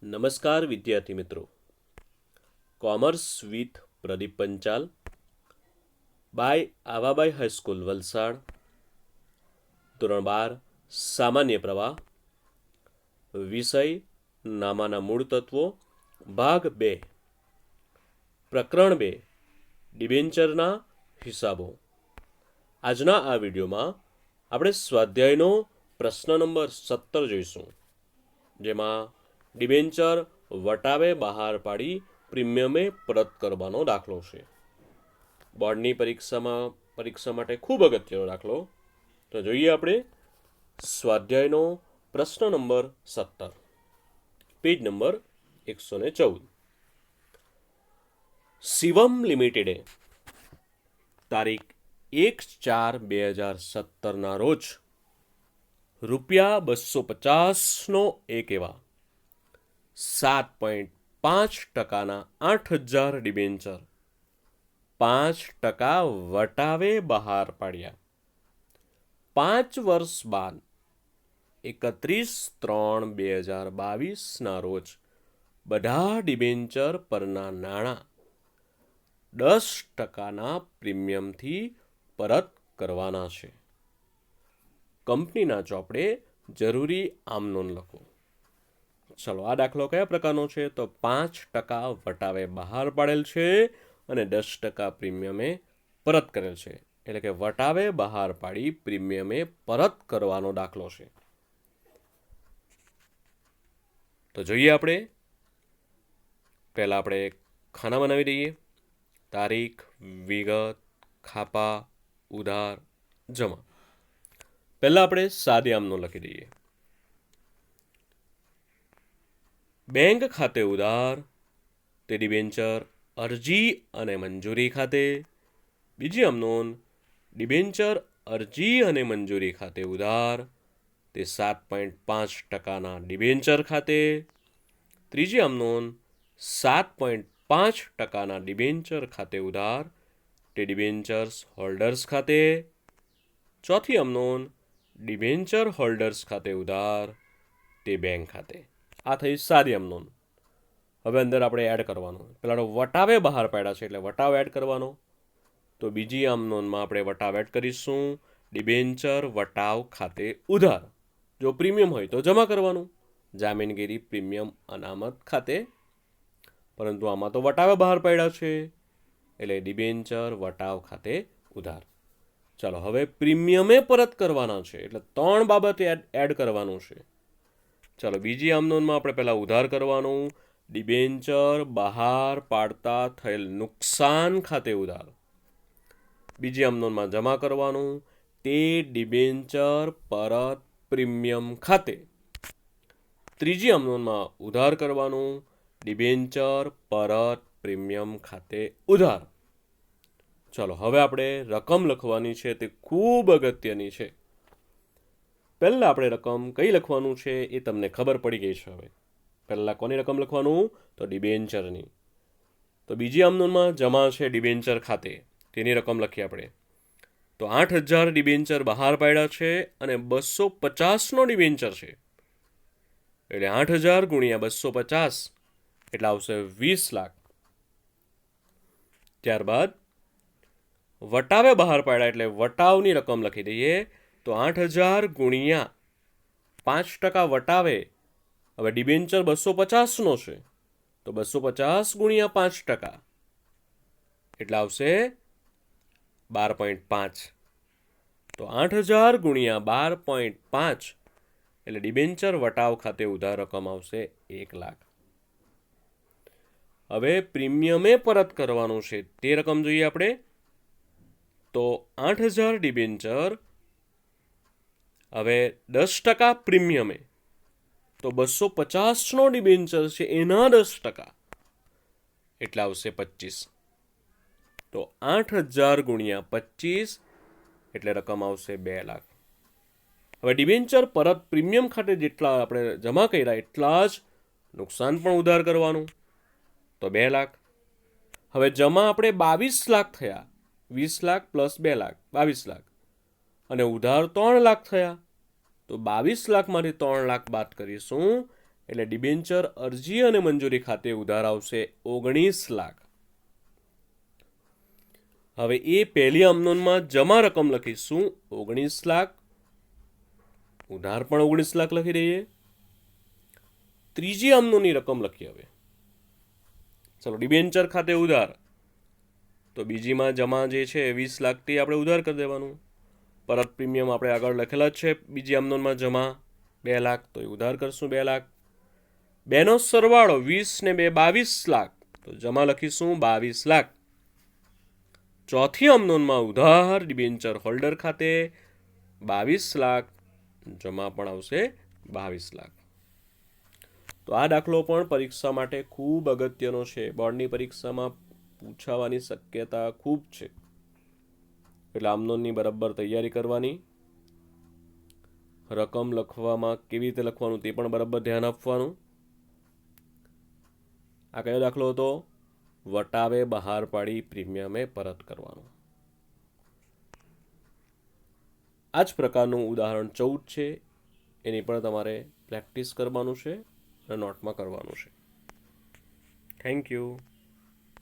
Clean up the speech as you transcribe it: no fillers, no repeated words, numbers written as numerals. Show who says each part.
Speaker 1: નમસ્કાર વિદ્યાર્થી મિત્રો. Commerce with Pradeep Panchal by Avabai high school Valsad, ધોરણ 12 સામાન્ય પ્રવાહ, વિષય નામાના મૂળ તત્વો, ભાગ 2, પ્રકરણ 2, ડિબેન્ચરના હિસાબો. આજના આ વિડીયોમાં આપણે સ્વાધ્યાયનો પ્રશ્ન નંબર 17 જોઈશું, જેમાં ડિબેન્ચર વટાવે બહાર પાડી પ્રીમિયમે પરત કરવાનો દાખલો છે. બોર્ડની પરીક્ષા માટે ખૂબ અગત્યનો દાખલો. તો જોઈએ આપણે સ્વાધ્યાયનો પ્રશ્ન નંબર 17, પેજ નંબર 114. શિવમ લિમિટેડે તારીખ 1/4/2017 રોજ ₹250નો એક એવા 7.5%ના 8,000 ડિબેન્ચર 5% વટાવે બહાર પાડ્યા. 5 વર્ષ બાદ 31/3/2022ના રોજ બધા ડિબેન્ચર પરના નાણાં 10%ના પ્રીમિયમથી પરત કરવાના છે. કંપનીના ચોપડે જરૂરી આમનોંધ લખો. ચલો, આ દાખલો કયા પ્રકારનો છે? તો 5% વટાવે બહાર પાડેલ છે અને 10% પ્રીમિયમે પરત કરેલ છે. એટલે કે વટાવે બહાર પાડી પ્રીમિયમે પરત કરવાનો દાખલો છે. તો જોઈએ આપણે. પહેલાં આપણે ખાના બનાવી દઈએ. તારીખ, વિગત, ખાપા, ઉધાર, જમા. પહેલાં આપણે સાદી આમનોંધ લખી દઈએ. બેંક ખાતે ઉધાર તે ડિબેન્ચર અરજી અને મંજૂરી ખાતે. બીજી આમનોંધ ડિબેન્ચર અરજી અને મંજૂરી ખાતે ઉધાર તે 7.5%ના ડિબેન્ચર ખાતે. ત્રીજી આમનોંધ 7.5%ના ડિબેન્ચર ખાતે ઉધાર તે ડિબેન્ચર્સ હોલ્ડર્સ ખાતે. ચોથી આમનોંધ ડિબેન્ચર હોલ્ડર્સ ખાતે ઉધાર તે બેંક ખાતે. આ થઈ સાદી આમનોંધ. હવે અંદર આપણે એડ કરવાનું. પહેલાં વટાવે બહાર પાડ્યા છે એટલે વટાવ એડ કરવાનો. તો બીજી આમનોંધમાં આપણે વટાવ એડ કરીશું. ડિબેન્ચર વટાવ ખાતે ઉધાર. જો પ્રીમિયમ હોય તો જમા કરવાનું, જામીનગીરી પ્રીમિયમ અનામત ખાતે. પરંતુ આમાં તો વટાવે બહાર પાડ્યા છે એટલે ડિબેન્ચર વટાવ ખાતે ઉધાર. ચાલો, હવે પ્રીમિયમે પરત કરવાના છે એટલે 3 બાબતે એડ કરવાનું છે. ચાલો, બીજી આમનોંધમાં આપણે પહેલાં ઉધાર કરવાનું. ડિબેન્ચર બહાર પાડતા થયેલ નુકસાન ખાતે ઉધાર. બીજી આમનોંધમાં જમા કરવાનું. તે ડિબેન્ચર પરત પ્રીમિયમ ખાતે. ત્રીજી આમનોંધમાં ઉધાર કરવાનું. ડિબેન્ચર પરત પ્રીમિયમ ખાતે ઉધાર. ચાલો, હવે આપણે રકમ લખવાની છે, તે ખૂબ અગત્યની છે. પહેલાં આપણે રકમ કઈ લખવાનું છે એ તમને ખબર પડી ગઈ છે. હવે પહેલાં કોની રકમ લખવાનું? તો ડિબેન્ચરની. તો બીજી આમનોંધમાં જમા છે ડિબેન્ચર ખાતે, તેની રકમ લખીએ આપણે. તો 8,000 ડિબેન્ચર બહાર પાડ્યા છે અને 250નો ડિબેન્ચર છે એટલે 8,000 ગુણ્યા 250 એટલે આવશે 20 લાખ. ત્યારબાદ વટાવે બહાર પાડ્યા એટલે વટાવની રકમ લખી દઈએ. તો 8,000 ગુણ્યા 5% વટાવે. હવે ડિબેન્ચર 250નો છે તો 250 ગુણ્યા 5% એટલે આવશે 12.5. તો 8,000 ગુણ્યા 12.5 એટલે ડિબેન્ચર વટાવ ખાતે ઉધાર રકમ આવશે 1 લાખ. હવે પ્રીમિયમે પરત કરવાનું છે તે રકમ જોઈએ આપણે. તો 8,000 ડિબેન્ચર, હવે 10% પ્રીમિયમે, તો 250નો ડિબેન્ચર છે એના 10% એટલે આવશે 25. તો 8,000 ગુણ્યા 25 એટલે રકમ આવશે 2 લાખ. હવે ડિબેન્ચર પરત પ્રીમિયમ ખાતે જેટલા આપણે જમા કર્યા એટલા જ નુકસાન પણ ઉધાર કરવાનું, તો 2 લાખ. હવે જમા આપણે 22 લાખ થયા. 20 લાખ પ્લસ 2 લાખ 22 લાખ. અને ઉધાર 3 લાખ થયા. તો 22 લાખમાંથી 3 લાખ બાદ કરીશું એટલે ડિબેન્ચર અરજી અને મંજૂરી ખાતે ઉધાર આવશે 19 લાખ. હવે એ પહેલી આમનોંધમાં જમા રકમ લખીશું 19 લાખ, ઉધાર પણ 19 લાખ લખી દઈએ. ત્રીજી આમનોંધની રકમ લખીએ. હવે ચલો, ડિબેન્ચર ખાતે ઉધાર, તો બીજીમાં જમા જે છે 20 લાખથી આપણે ઉધાર કરી દેવાનું. પરત પ્રીમિયમ આપણે આગળ લખેલા જ છે. બીજી આમનોંધમાં જમા 2 લાખ, તો એ ઉધાર કરશું 2 લાખ. બેનો સરવાળો 20 ને 2 22 લાખ, તો જમા લખીશું 22 લાખ. ચોથી આમનોંધમાં ઉધાર ડિબેન્ચર હોલ્ડર ખાતે 22 લાખ, જમા પણ આવશે 22 લાખ. તો આ દાખલો પણ પરીક્ષા માટે ખૂબ અગત્યનો છે. બોર્ડની પરીક્ષામાં પૂછાવાની શક્યતા ખૂબ છે. એટલે આમનોંધની બરાબર તૈયારી કરવાની. રકમ લખવામાં કેવી રીતે લખવાનું તે પણ બરાબર ધ્યાન આપવાનું. આ કયો દાખલો હતો? વટાવે બહાર પાડી પ્રીમિયમે પરત કરવાનું. આ જ પ્રકારનું ઉદાહરણ 14 છે. એની પણ તમારે પ્રેક્ટિસ કરવાનું છે અને નોટમાં કરવાનું છે. Thank you.